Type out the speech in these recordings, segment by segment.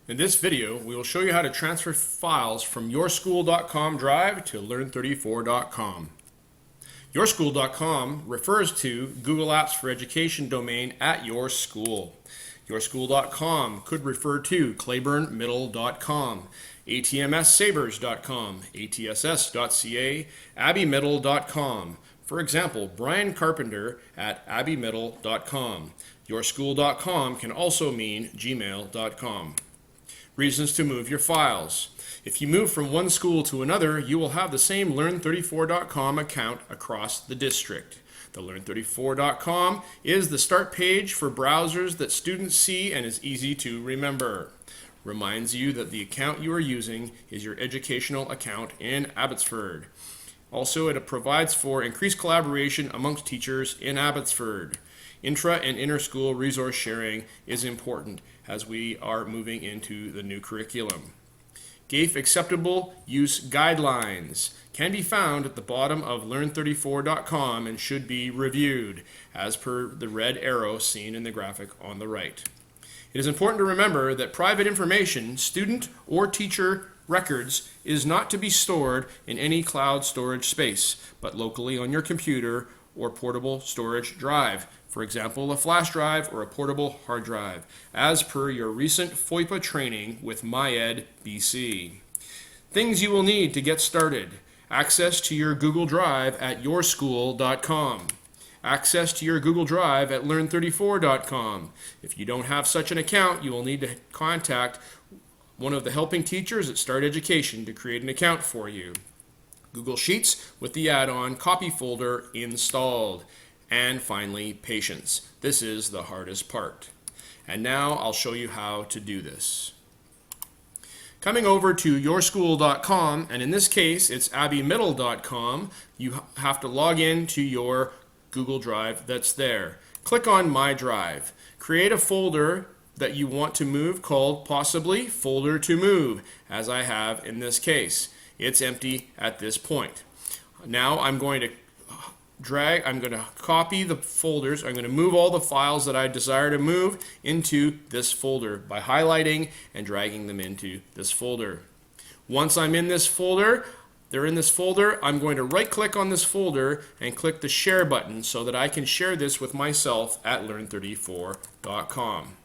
In this video, we will show you how to transfer files from yourschool.com drive to Learn34.com. Yourschool.com refers to Google Apps for Education domain at your school. Yourschool.com could refer to clayburnmiddle.com, atmssabers.com, atss.ca, abbeymiddle.com. For example, Brian Carpenter at abbeymiddle.com. Yourschool.com can also mean gmail.com. Reasons to move your files. If you move from one school to another, you will have the same Learn34.com account across the district. The Learn34.com is the start page for browsers that students see and is easy to remember. Reminds you that the account you are using is your educational account in Abbotsford. Also, it provides for increased collaboration amongst teachers in Abbotsford. Intra and inter-school resource sharing is important as we are moving into the new curriculum. GAFE acceptable use guidelines can be found at the bottom of Learn34.com and should be reviewed as per the red arrow seen in the graphic on the right. It is important to remember that private information, student or teacher records, is not to be stored in any cloud storage space, but locally on your computer or portable storage drive. For example, a flash drive or a portable hard drive, as per your recent FOIPA training with MyEd BC. Things you will need to get started. Access to your Google Drive at yourschool.com. Access to your Google Drive at Learn34.com. If you don't have such an account, you will need to contact one of the helping teachers at Start Education to create an account for you. Google Sheets with the add-on copy folder installed. And finally, patience. This is the hardest part. And now I'll show you how to do this. Coming over to yourschool.com, and in this case it's abbeymiddle.com, you have to log in to your Google Drive that's there. Click on My Drive. Create a folder that you want to move called possibly Folder to Move, as I have in this case. It's empty at this point. Now I'm going to copy the folders. I'm going to move all the files that I desire to move into this folder by highlighting and dragging them into this folder. Once I'm in this folder, they're in this folder, I'm going to right click on this folder and click the share button so that I can share this with myself at Learn34.com.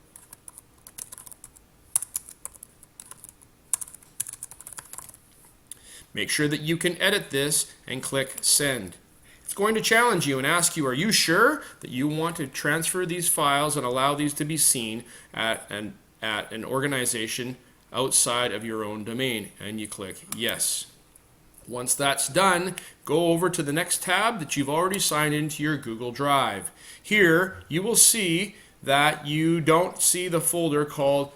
Make sure that you can edit this and click send. It's going to challenge you and ask you, are you sure that you want to transfer these files and allow these to be seen at an organization outside of your own domain? And you click yes. Once that's done, go over to the next tab that you've already signed into your Google Drive. Here you will see that you don't see the folder called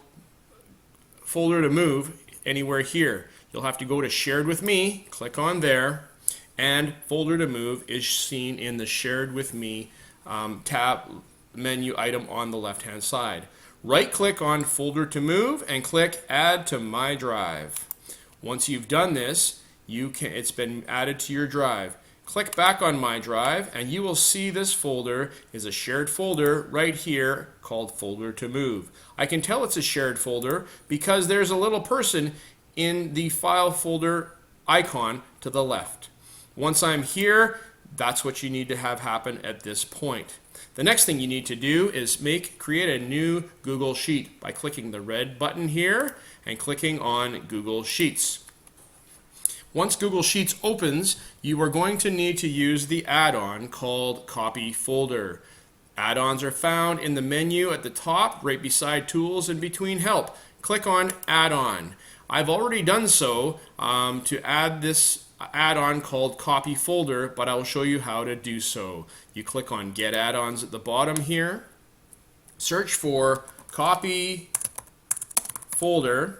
Folder to Move anywhere here. You'll have to go to Shared with Me, click on there, and Folder to Move is seen in the Shared with Me tab menu item on the left hand side. Right click on Folder to Move and click Add to My Drive. Once you've done this, it's been added to your drive. Click back on My Drive and you will see this folder is a shared folder right here called Folder to Move. I can tell it's a shared folder because there's a little person in the file folder icon to the left. Once I'm here, that's what you need to have happen at this point. The next thing you need to do is create a new Google Sheet by clicking the red button here and clicking on Google Sheets. Once Google Sheets opens, you are going to need to use the add-on called Copy Folder. Add-ons are found in the menu at the top, right beside Tools and between Help. Click on Add-on. I've already done so to add this add-on called Copy Folder, but I will show you how to do so. You click on Get Add-ons at the bottom here, search for Copy Folder,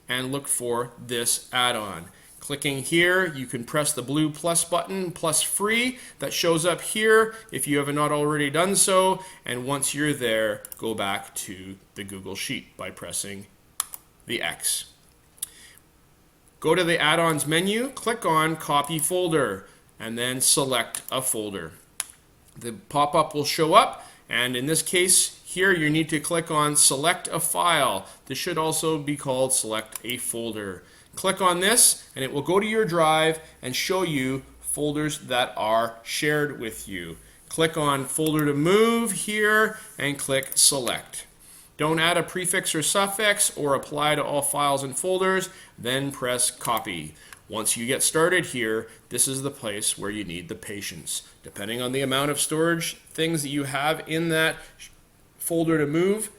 and look for this add-on. Clicking here, you can press the blue plus button, plus free, that shows up here if you have not already done so, and once you're there, go back to the Google Sheet by pressing the X. Go to the add-ons menu, click on Copy Folder, and then select a folder. The pop-up will show up, and in this case Here you need to click on Select a File. This should also be called Select a Folder. Click on this and it will go to your drive and show you folders that are shared with you. Click on Folder to Move here and click Select. Don't add a prefix or suffix or apply to all files and folders, then press Copy. Once you get started here, this is the place where you need the patience. Depending on the amount of storage things that you have in that folder to move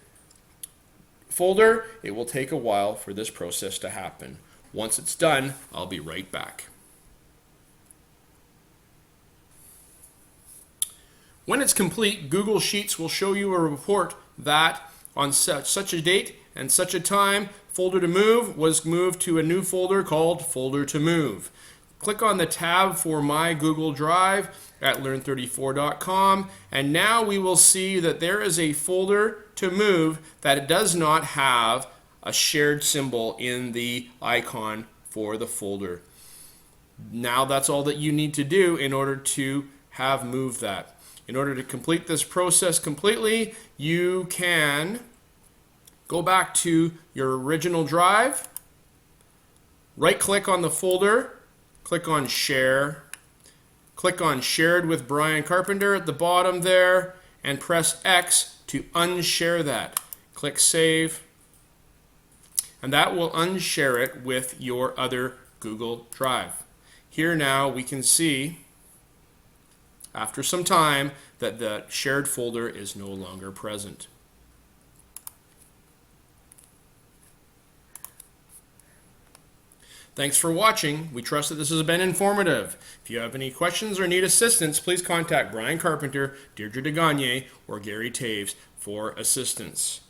folder, it will take a while for this process to happen. Once it's done, I'll be right back. When it's complete, Google Sheets will show you a report that on such a date and such a time, Folder to Move was moved to a new folder called Folder to Move. Click on the tab for My Google Drive at Learn34.com, and now we will see that there is a folder to move that does not have a shared symbol in the icon for the folder. Now that's all that you need to do in order to have moved that. In order to complete this process completely, you can go back to your original drive, right-click on the folder, click on Share, click on Shared with Brian Carpenter at the bottom there, and press X to unshare that. Click Save, and that will unshare it with your other Google Drive. Here now we can see, after some time, that the shared folder is no longer present. Thanks for watching. We trust that this has been informative. If you have any questions or need assistance, please contact Brian Carpenter, Deirdre DeGagne, or Gary Taves for assistance.